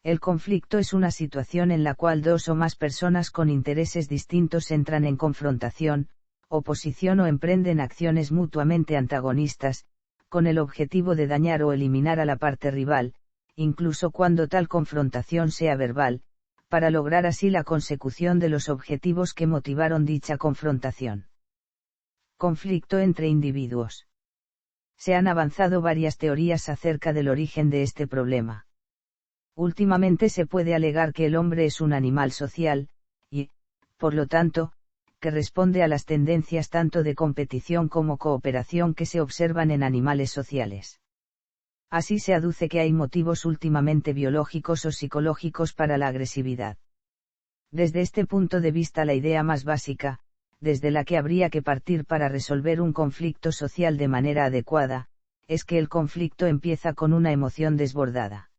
El conflicto es una situación en la cual dos o más personas con intereses distintos entran en confrontación, oposición o emprenden acciones mutuamente antagonistas, con el objetivo de dañar o eliminar a la parte rival, incluso cuando tal confrontación sea verbal, para lograr así la consecución de los objetivos que motivaron dicha confrontación. Conflicto entre individuos. Se han avanzado varias teorías acerca del origen de este problema. Últimamente se puede alegar que el hombre es un animal social, y, por lo tanto, que responde a las tendencias tanto de competición como cooperación que se observan en animales sociales. Así se aduce que hay motivos últimamente biológicos o psicológicos para la agresividad. Desde este punto de vista, la idea más básica, desde la que habría que partir para resolver un conflicto social de manera adecuada, es que el conflicto empieza con una emoción desbordada.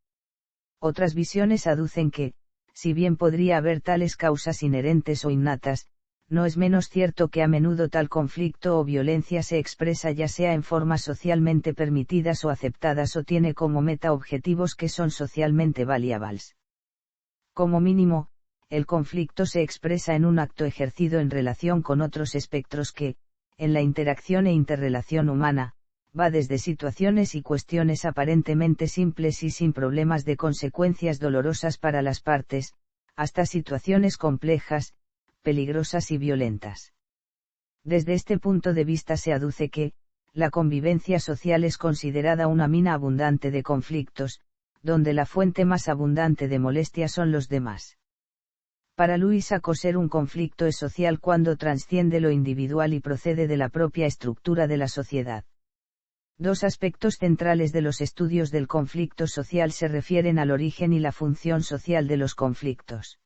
Otras visiones aducen que, si bien podría haber tales causas inherentes o innatas, no es menos cierto que a menudo tal conflicto o violencia se expresa ya sea en formas socialmente permitidas o aceptadas o tiene como meta objetivos que son socialmente valuables. Como mínimo, el conflicto se expresa en un acto ejercido en relación con otros espectros que, en la interacción e interrelación humana, va desde situaciones y cuestiones aparentemente simples y sin problemas de consecuencias dolorosas para las partes, hasta situaciones complejas, peligrosas y violentas. Desde este punto de vista se aduce que, la convivencia social es considerada una mina abundante de conflictos, donde la fuente más abundante de molestia son los demás. Para Louis Althusser, un conflicto es social cuando trasciende lo individual y procede de la propia estructura de la sociedad. Dos aspectos centrales de los estudios del conflicto social se refieren al origen y la función social de los conflictos.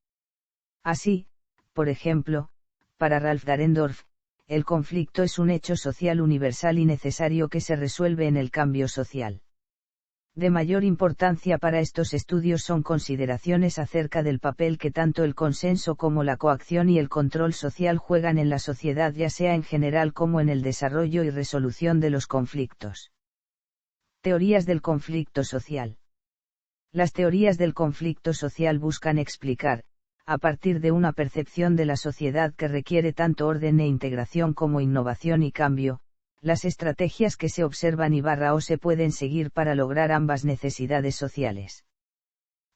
Así, por ejemplo, para Ralph Dahrendorf, el conflicto es un hecho social universal y necesario que se resuelve en el cambio social. De mayor importancia para estos estudios son consideraciones acerca del papel que tanto el consenso como la coacción y el control social juegan en la sociedad, ya sea en general como en el desarrollo y resolución de los conflictos. Teorías del conflicto social. Las teorías del conflicto social buscan explicar, a partir de una percepción de la sociedad que requiere tanto orden e integración como innovación y cambio, las estrategias que se observan o se pueden seguir para lograr ambas necesidades sociales.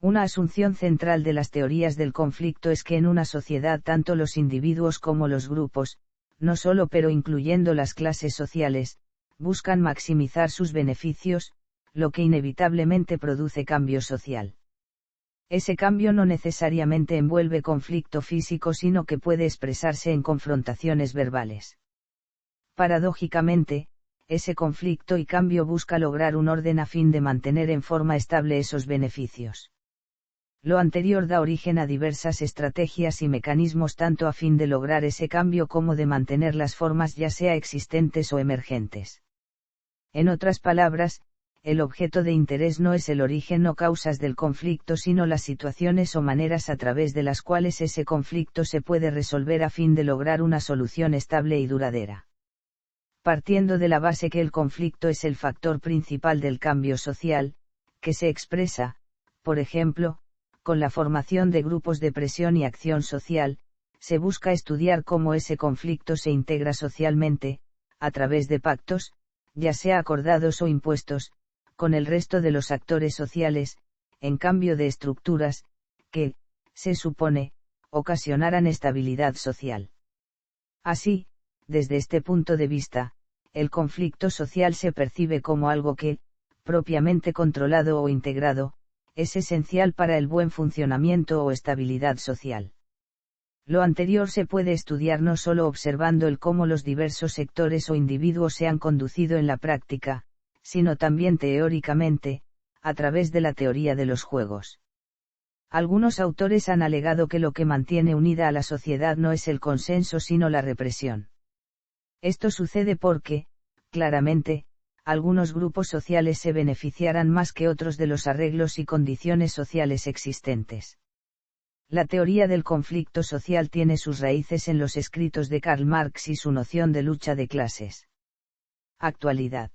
Una asunción central de las teorías del conflicto es que en una sociedad tanto los individuos como los grupos, no solo pero incluyendo las clases sociales, buscan maximizar sus beneficios, lo que inevitablemente produce cambio social. Ese cambio no necesariamente envuelve conflicto físico, sino que puede expresarse en confrontaciones verbales. Paradójicamente, ese conflicto y cambio busca lograr un orden a fin de mantener en forma estable esos beneficios. Lo anterior da origen a diversas estrategias y mecanismos tanto a fin de lograr ese cambio como de mantener las formas ya sea existentes o emergentes. En otras palabras, el objeto de interés no es el origen o causas del conflicto, sino las situaciones o maneras a través de las cuales ese conflicto se puede resolver a fin de lograr una solución estable y duradera. Partiendo de la base que el conflicto es el factor principal del cambio social, que se expresa, por ejemplo, con la formación de grupos de presión y acción social, se busca estudiar cómo ese conflicto se integra socialmente, a través de pactos, ya sea acordados o impuestos, con el resto de los actores sociales, en cambio de estructuras, que, se supone, ocasionaran estabilidad social. Así, desde este punto de vista, el conflicto social se percibe como algo que, propiamente controlado o integrado, es esencial para el buen funcionamiento o estabilidad social. Lo anterior se puede estudiar no solo observando el cómo los diversos sectores o individuos se han conducido en la práctica, sino también teóricamente, a través de la teoría de los juegos. Algunos autores han alegado que lo que mantiene unida a la sociedad no es el consenso sino la represión. Esto sucede porque, claramente, algunos grupos sociales se beneficiarán más que otros de los arreglos y condiciones sociales existentes. La teoría del conflicto social tiene sus raíces en los escritos de Karl Marx y su noción de lucha de clases. Actualidad.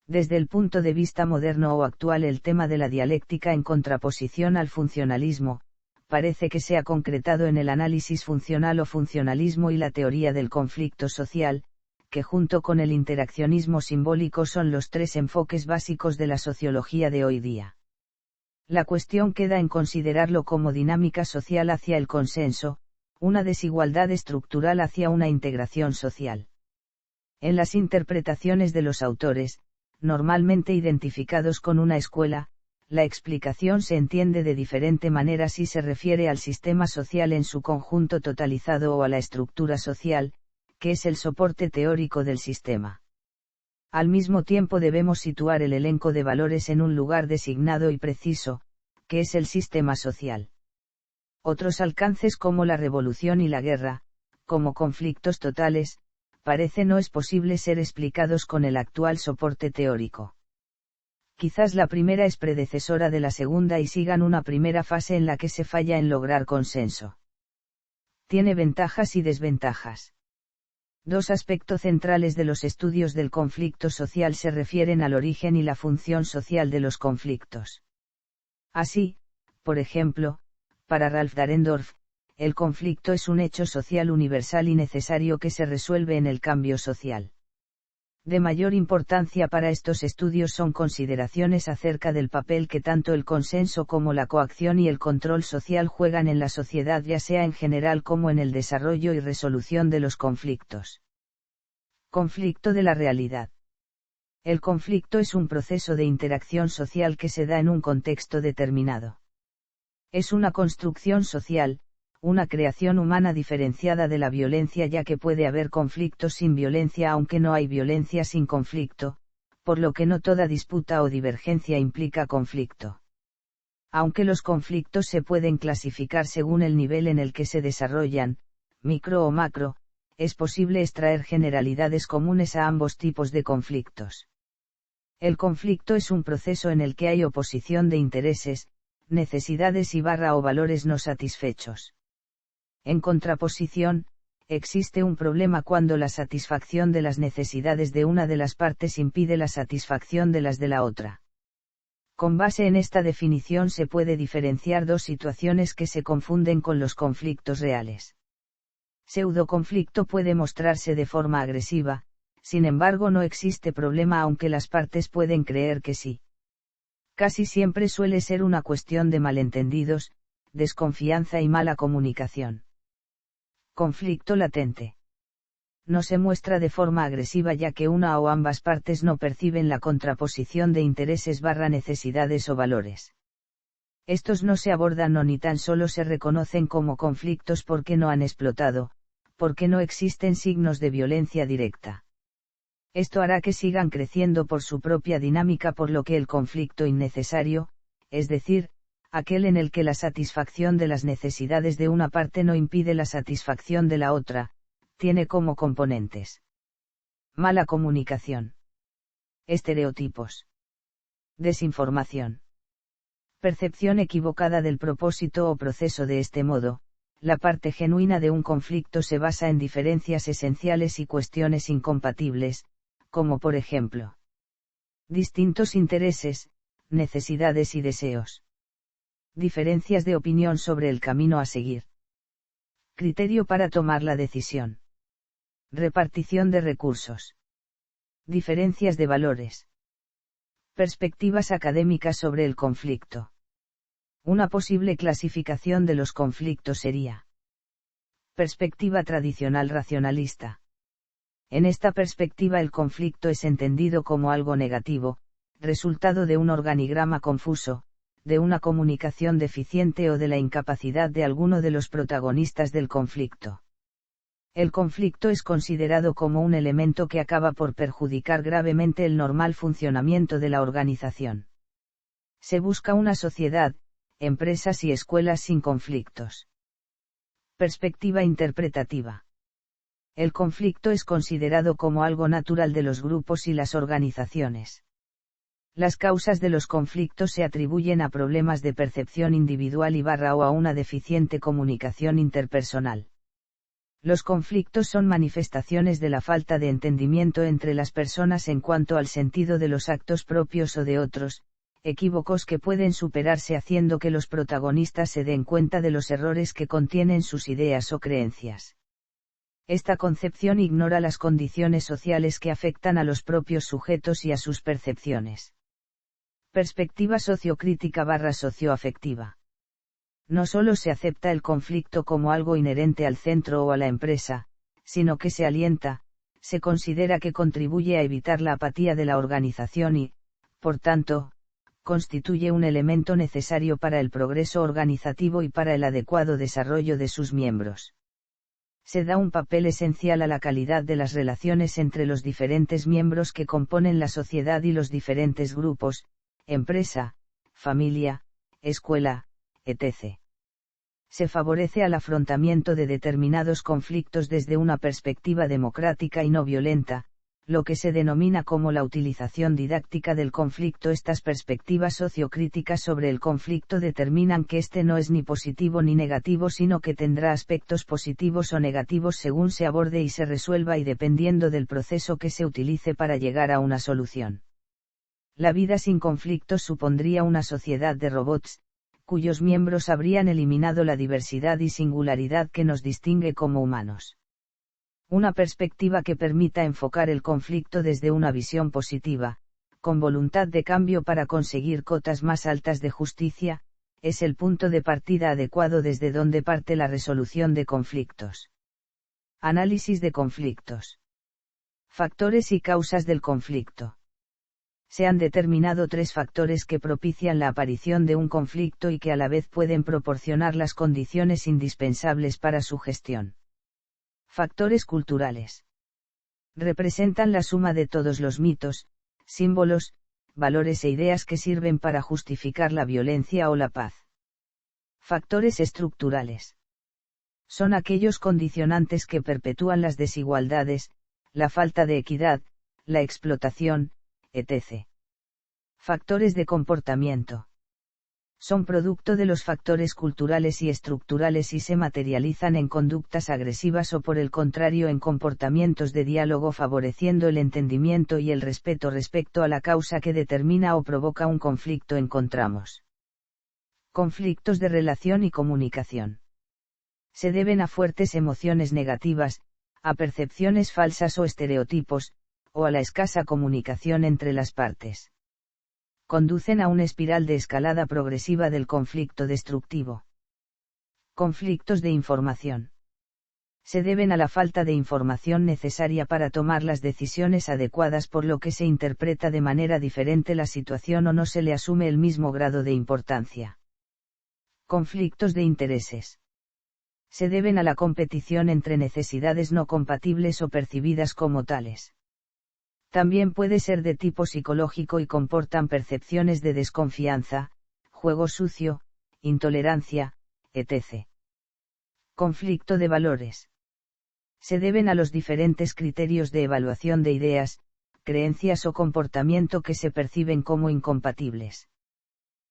Desde el punto de vista moderno o actual, el tema de la dialéctica en contraposición al funcionalismo, parece que se ha concretado en el análisis funcional o funcionalismo y la teoría del conflicto social, que junto con el interaccionismo simbólico son los tres enfoques básicos de la sociología de hoy día. La cuestión queda en considerarlo como dinámica social hacia el consenso, una desigualdad estructural hacia una integración social. En las interpretaciones de los autores, normalmente identificados con una escuela, la explicación se entiende de diferente manera si se refiere al sistema social en su conjunto totalizado o a la estructura social, que es el soporte teórico del sistema. Al mismo tiempo debemos situar el elenco de valores en un lugar designado y preciso, que es el sistema social. Otros alcances como la revolución y la guerra, como conflictos totales, parece no es posible ser explicados con el actual soporte teórico. Quizás la primera es predecesora de la segunda y sigan una primera fase en la que se falla en lograr consenso. Tiene ventajas y desventajas. Dos aspectos centrales de los estudios del conflicto social se refieren al origen y la función social de los conflictos. Así, por ejemplo, para Ralph Dahrendorf, el conflicto es un hecho social universal y necesario que se resuelve en el cambio social. De mayor importancia para estos estudios son consideraciones acerca del papel que tanto el consenso como la coacción y el control social juegan en la sociedad, ya sea en general como en el desarrollo y resolución de los conflictos. Conflicto de la realidad. El conflicto es un proceso de interacción social que se da en un contexto determinado. Es una construcción social, una creación humana diferenciada de la violencia, ya que puede haber conflictos sin violencia aunque no hay violencia sin conflicto, por lo que no toda disputa o divergencia implica conflicto. Aunque los conflictos se pueden clasificar según el nivel en el que se desarrollan, micro o macro, es posible extraer generalidades comunes a ambos tipos de conflictos. El conflicto es un proceso en el que hay oposición de intereses, necesidades y o valores no satisfechos. En contraposición, existe un problema cuando la satisfacción de las necesidades de una de las partes impide la satisfacción de las de la otra. Con base en esta definición se puede diferenciar dos situaciones que se confunden con los conflictos reales. Pseudoconflicto puede mostrarse de forma agresiva, sin embargo no existe problema aunque las partes pueden creer que sí. Casi siempre suele ser una cuestión de malentendidos, desconfianza y mala comunicación. Conflicto latente. No se muestra de forma agresiva ya que una o ambas partes no perciben la contraposición de intereses necesidades o valores. Estos no se abordan o ni tan solo se reconocen como conflictos porque no han explotado, porque no existen signos de violencia directa. Esto hará que sigan creciendo por su propia dinámica, por lo que el conflicto innecesario, es decir, aquel en el que la satisfacción de las necesidades de una parte no impide la satisfacción de la otra, tiene como componentes: mala comunicación, estereotipos, desinformación, percepción equivocada del propósito o proceso. De este modo, la parte genuina de un conflicto se basa en diferencias esenciales y cuestiones incompatibles, como por ejemplo, distintos intereses, necesidades y deseos. Diferencias de opinión sobre el camino a seguir. Criterio para tomar la decisión. Repartición de recursos. Diferencias de valores. Perspectivas académicas sobre el conflicto. Una posible clasificación de los conflictos sería: perspectiva tradicional racionalista. En esta perspectiva el conflicto es entendido como algo negativo, resultado de un organigrama confuso, de una comunicación deficiente o de la incapacidad de alguno de los protagonistas del conflicto. El conflicto es considerado como un elemento que acaba por perjudicar gravemente el normal funcionamiento de la organización. Se busca una sociedad, empresas y escuelas sin conflictos. Perspectiva interpretativa. El conflicto es considerado como algo natural de los grupos y las organizaciones. Las causas de los conflictos se atribuyen a problemas de percepción individual y o a una deficiente comunicación interpersonal. Los conflictos son manifestaciones de la falta de entendimiento entre las personas en cuanto al sentido de los actos propios o de otros, equívocos que pueden superarse haciendo que los protagonistas se den cuenta de los errores que contienen sus ideas o creencias. Esta concepción ignora las condiciones sociales que afectan a los propios sujetos y a sus percepciones. Perspectiva sociocrítica/socioafectiva. No solo se acepta el conflicto como algo inherente al centro o a la empresa, sino que se alienta, se considera que contribuye a evitar la apatía de la organización y, por tanto, constituye un elemento necesario para el progreso organizativo y para el adecuado desarrollo de sus miembros. Se da un papel esencial a la calidad de las relaciones entre los diferentes miembros que componen la sociedad y los diferentes grupos, empresa, familia, escuela, etc. Se favorece al afrontamiento de determinados conflictos desde una perspectiva democrática y no violenta, lo que se denomina como la utilización didáctica del conflicto. Estas perspectivas sociocríticas sobre el conflicto determinan que este no es ni positivo ni negativo, sino que tendrá aspectos positivos o negativos según se aborde y se resuelva y dependiendo del proceso que se utilice para llegar a una solución. La vida sin conflictos supondría una sociedad de robots, cuyos miembros habrían eliminado la diversidad y singularidad que nos distingue como humanos. Una perspectiva que permita enfocar el conflicto desde una visión positiva, con voluntad de cambio para conseguir cotas más altas de justicia, es el punto de partida adecuado desde donde parte la resolución de conflictos. Análisis de conflictos. Factores y causas del conflicto. Se han determinado 3 factores que propician la aparición de un conflicto y que a la vez pueden proporcionar las condiciones indispensables para su gestión. Factores culturales. Representan la suma de todos los mitos, símbolos, valores e ideas que sirven para justificar la violencia o la paz. Factores estructurales. Son aquellos condicionantes que perpetúan las desigualdades, la falta de equidad, la explotación, etc. Factores de comportamiento. Son producto de los factores culturales y estructurales y se materializan en conductas agresivas o por el contrario en comportamientos de diálogo favoreciendo el entendimiento y el respeto respecto a la causa que determina o provoca un conflicto. Encontramos conflictos de relación y comunicación. Se deben a fuertes emociones negativas, a percepciones falsas o estereotipos, o a la escasa comunicación entre las partes. Conducen a una espiral de escalada progresiva del conflicto destructivo. Conflictos de información. Se deben a la falta de información necesaria para tomar las decisiones adecuadas, por lo que se interpreta de manera diferente la situación o no se le asume el mismo grado de importancia. Conflictos de intereses. Se deben a la competición entre necesidades no compatibles o percibidas como tales. También puede ser de tipo psicológico y comportan percepciones de desconfianza, juego sucio, intolerancia, etc. Conflicto de valores. Se deben a los diferentes criterios de evaluación de ideas, creencias o comportamiento que se perciben como incompatibles.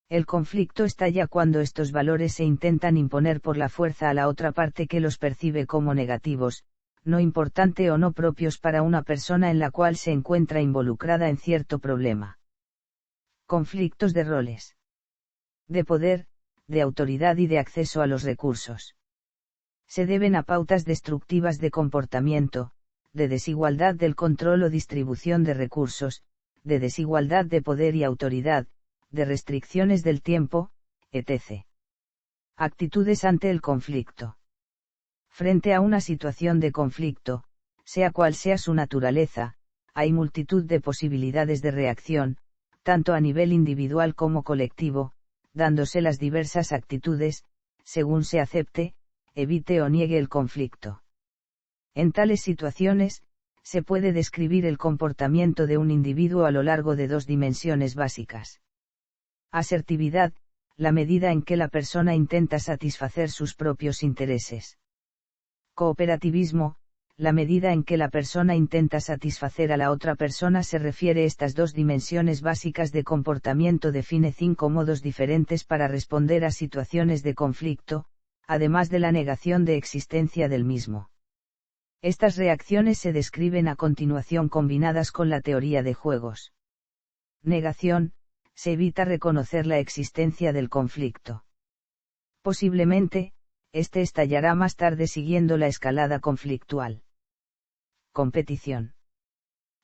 El conflicto estalla cuando estos valores se intentan imponer por la fuerza a la otra parte que los percibe como negativos, no importante o no propios para una persona en la cual se encuentra involucrada en cierto problema. Conflictos de roles. De poder, de autoridad y de acceso a los recursos. Se deben a pautas destructivas de comportamiento, de desigualdad del control o distribución de recursos, de desigualdad de poder y autoridad, de restricciones del tiempo, etc. Actitudes ante el conflicto. Frente a una situación de conflicto, sea cual sea su naturaleza, hay multitud de posibilidades de reacción, tanto a nivel individual como colectivo, dándose las diversas actitudes, según se acepte, evite o niegue el conflicto. En tales situaciones, se puede describir el comportamiento de un individuo a lo largo de 2 dimensiones básicas. Asertividad, la medida en que la persona intenta satisfacer sus propios intereses. Cooperativismo, la medida en que la persona intenta satisfacer a la otra persona. Se refiere estas 2 dimensiones básicas de comportamiento. Define 5 modos diferentes para responder a situaciones de conflicto, además de la negación de existencia del mismo. Estas reacciones se describen a continuación combinadas con la teoría de juegos. Negación: se evita reconocer la existencia del conflicto. Posiblemente, este estallará más tarde siguiendo la escalada conflictual. Competición: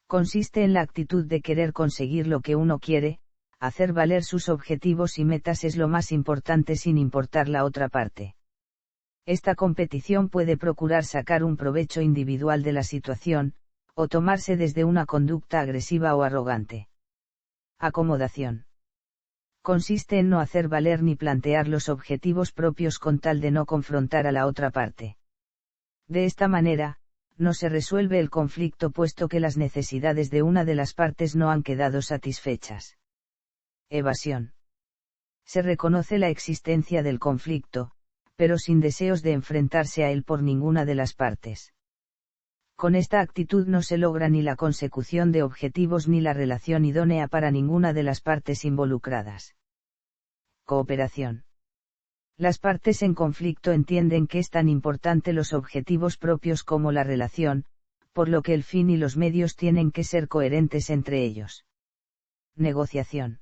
consiste en la actitud de querer conseguir lo que uno quiere, hacer valer sus objetivos y metas es lo más importante sin importar la otra parte. Esta competición puede procurar sacar un provecho individual de la situación, o tomarse desde una conducta agresiva o arrogante. Acomodación: consiste en no hacer valer ni plantear los objetivos propios con tal de no confrontar a la otra parte. De esta manera, no se resuelve el conflicto puesto que las necesidades de una de las partes no han quedado satisfechas. Evasión: se reconoce la existencia del conflicto, pero sin deseos de enfrentarse a él por ninguna de las partes. Con esta actitud no se logra ni la consecución de objetivos ni la relación idónea para ninguna de las partes involucradas. Cooperación: las partes en conflicto entienden que es tan importante los objetivos propios como la relación, por lo que el fin y los medios tienen que ser coherentes entre ellos. Negociación: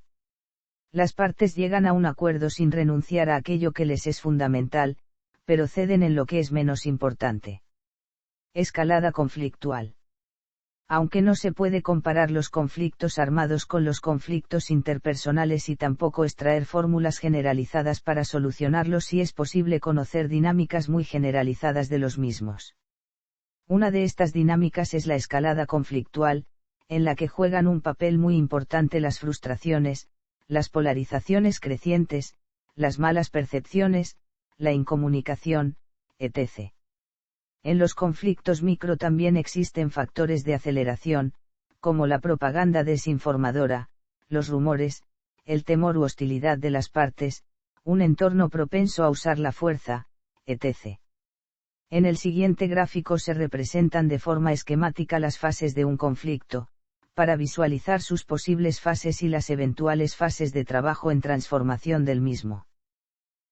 las partes llegan a un acuerdo sin renunciar a aquello que les es fundamental, pero ceden en lo que es menos importante. Escalada conflictual: aunque no se puede comparar los conflictos armados con los conflictos interpersonales y tampoco extraer fórmulas generalizadas para solucionarlos, sí es posible conocer dinámicas muy generalizadas de los mismos. Una de estas dinámicas es la escalada conflictual, en la que juegan un papel muy importante las frustraciones, las polarizaciones crecientes, las malas percepciones, la incomunicación, etc. En los conflictos micro también existen factores de aceleración, como la propaganda desinformadora, los rumores, el temor u hostilidad de las partes, un entorno propenso a usar la fuerza, etc. En el siguiente gráfico se representan de forma esquemática las fases de un conflicto, para visualizar sus posibles fases y las eventuales fases de trabajo en transformación del mismo.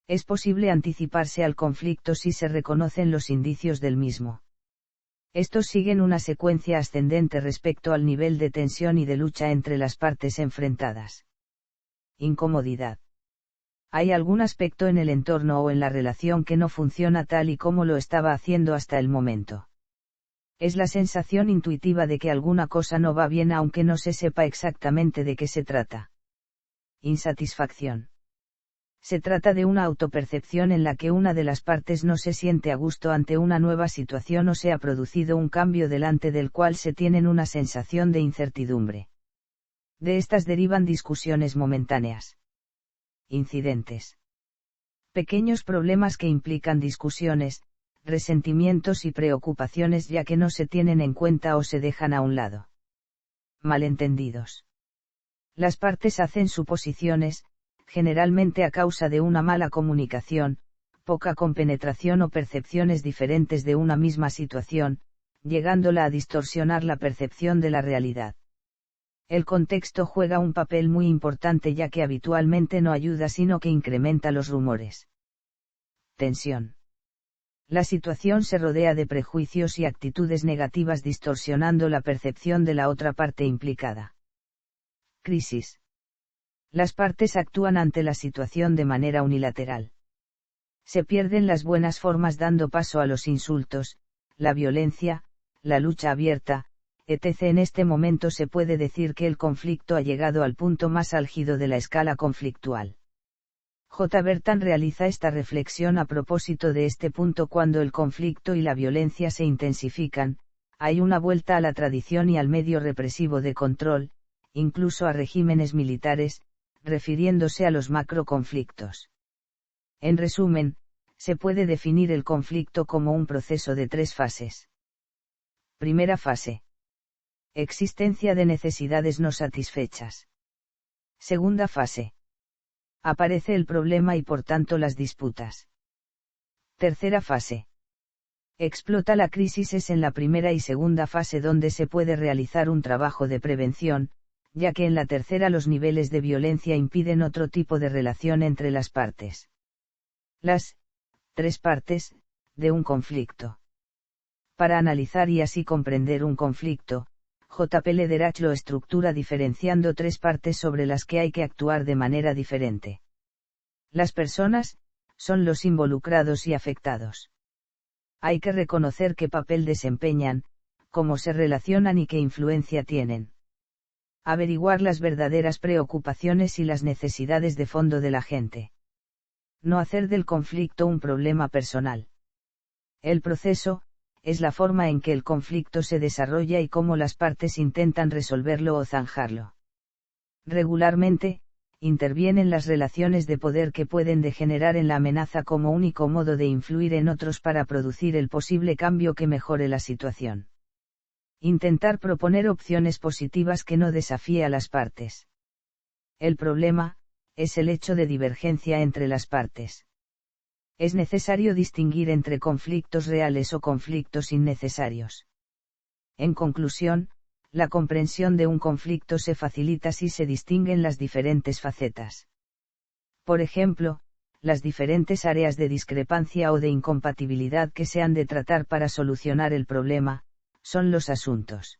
Es posible anticiparse al conflicto si se reconocen los indicios del mismo. Estos siguen una secuencia ascendente respecto al nivel de tensión y de lucha entre las partes enfrentadas. Incomodidad: hay algún aspecto en el entorno o en la relación que no funciona tal y como lo estaba haciendo hasta el momento. Es la sensación intuitiva de que alguna cosa no va bien aunque no se sepa exactamente de qué se trata. Insatisfacción: se trata de una autopercepción en la que una de las partes no se siente a gusto ante una nueva situación o se ha producido un cambio delante del cual se tienen una sensación de incertidumbre. De estas derivan discusiones momentáneas. Incidentes: pequeños problemas que implican discusiones, resentimientos y preocupaciones ya que no se tienen en cuenta o se dejan a un lado. Malentendidos: las partes hacen suposiciones, generalmente a causa de una mala comunicación, poca compenetración o percepciones diferentes de una misma situación, llegándola a distorsionar la percepción de la realidad. El contexto juega un papel muy importante ya que habitualmente no ayuda sino que incrementa los rumores. Tensión: la situación se rodea de prejuicios y actitudes negativas distorsionando la percepción de la otra parte implicada. Crisis: las partes actúan ante la situación de manera unilateral. Se pierden las buenas formas dando paso a los insultos, la violencia, la lucha abierta, etc. En este momento se puede decir que el conflicto ha llegado al punto más álgido de la escala conflictual. J. Bertan realiza esta reflexión a propósito de este punto: cuando el conflicto y la violencia se intensifican, hay una vuelta a la tradición y al medio represivo de control, incluso a regímenes militares, refiriéndose a los macroconflictos. En resumen, se puede definir el conflicto como un proceso de 3 fases. Primera fase: existencia de necesidades no satisfechas. Segunda fase: aparece el problema y por tanto las disputas. Tercera fase: explota la crisis. Es en la primera y segunda fase donde se puede realizar un trabajo de prevención, ya que en la tercera los niveles de violencia impiden otro tipo de relación entre las partes. Las 3 partes de un conflicto. Para analizar y así comprender un conflicto, J.P. Lederach lo estructura diferenciando tres partes sobre las que hay que actuar de manera diferente. Las personas, son los involucrados y afectados. Hay que reconocer qué papel desempeñan, cómo se relacionan y qué influencia tienen. Averiguar las verdaderas preocupaciones y las necesidades de fondo de la gente. No hacer del conflicto un problema personal. El proceso, es la forma en que el conflicto se desarrolla y cómo las partes intentan resolverlo o zanjarlo. Regularmente, intervienen las relaciones de poder que pueden degenerar en la amenaza como único modo de influir en otros para producir el posible cambio que mejore la situación. Intentar proponer opciones positivas que no desafíe a las partes. El problema, es el hecho de divergencia entre las partes. Es necesario distinguir entre conflictos reales o conflictos innecesarios. En conclusión, la comprensión de un conflicto se facilita si se distinguen las diferentes facetas. Por ejemplo, las diferentes áreas de discrepancia o de incompatibilidad que se han de tratar para solucionar el problema, son los asuntos.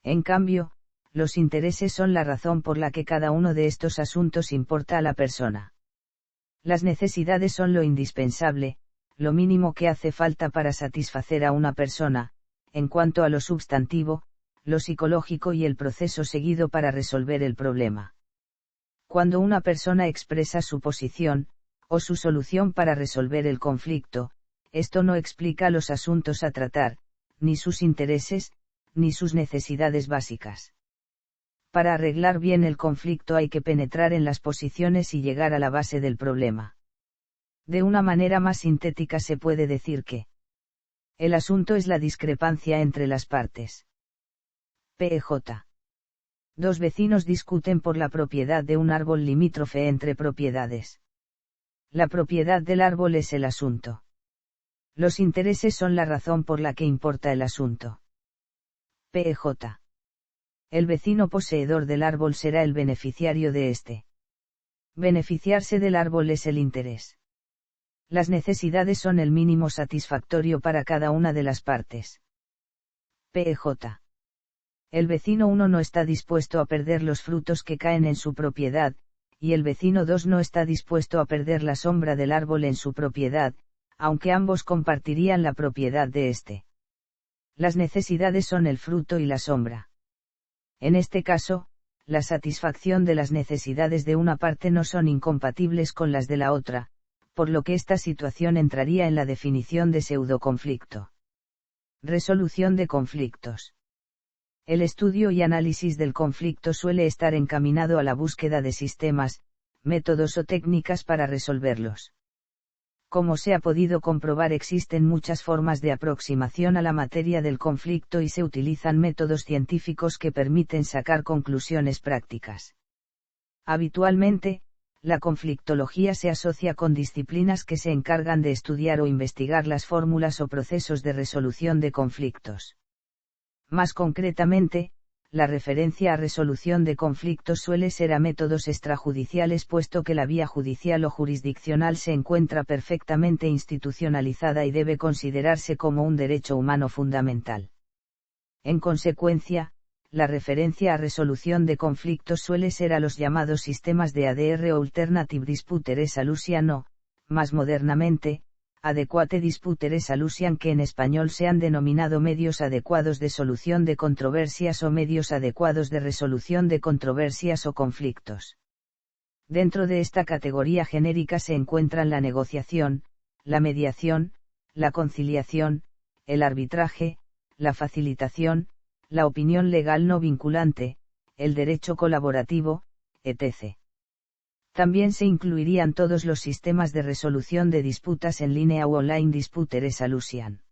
En cambio, los intereses son la razón por la que cada uno de estos asuntos importa a la persona. Las necesidades son lo indispensable, lo mínimo que hace falta para satisfacer a una persona, en cuanto a lo substantivo, lo psicológico y el proceso seguido para resolver el problema. Cuando una persona expresa su posición, o su solución para resolver el conflicto, esto no explica los asuntos a tratar, ni sus intereses, ni sus necesidades básicas. Para arreglar bien el conflicto hay que penetrar en las posiciones y llegar a la base del problema. De una manera más sintética se puede decir que el asunto es la discrepancia entre las partes. P.J. Dos vecinos discuten por la propiedad de un árbol limítrofe entre propiedades. La propiedad del árbol es el asunto. Los intereses son la razón por la que importa el asunto. P.J. El vecino poseedor del árbol será el beneficiario de este. Beneficiarse del árbol es el interés. Las necesidades son el mínimo satisfactorio para cada una de las partes. P.J. El vecino 1 no está dispuesto a perder los frutos que caen en su propiedad, y el vecino 2 no está dispuesto a perder la sombra del árbol en su propiedad, aunque ambos compartirían la propiedad de este. Las necesidades son el fruto y la sombra. En este caso, la satisfacción de las necesidades de una parte no son incompatibles con las de la otra, por lo que esta situación entraría en la definición de pseudoconflicto. Resolución de conflictos. El estudio y análisis del conflicto suele estar encaminado a la búsqueda de sistemas, métodos o técnicas para resolverlos. Como se ha podido comprobar, existen muchas formas de aproximación a la materia del conflicto y se utilizan métodos científicos que permiten sacar conclusiones prácticas. Habitualmente, la conflictología se asocia con disciplinas que se encargan de estudiar o investigar las fórmulas o procesos de resolución de conflictos. Más concretamente, la referencia a resolución de conflictos suele ser a métodos extrajudiciales, puesto que la vía judicial o jurisdiccional se encuentra perfectamente institucionalizada y debe considerarse como un derecho humano fundamental. En consecuencia, la referencia a resolución de conflictos suele ser a los llamados sistemas de ADR o Alternative Dispute Resolution o, más modernamente, Adequate Dispute Resolution, que en español se han denominado medios adecuados de solución de controversias o medios adecuados de resolución de controversias o conflictos. Dentro de esta categoría genérica se encuentran la negociación, la mediación, la conciliación, el arbitraje, la facilitación, la opinión legal no vinculante, el derecho colaborativo, etc. También se incluirían todos los sistemas de resolución de disputas en línea o online dispute resolution.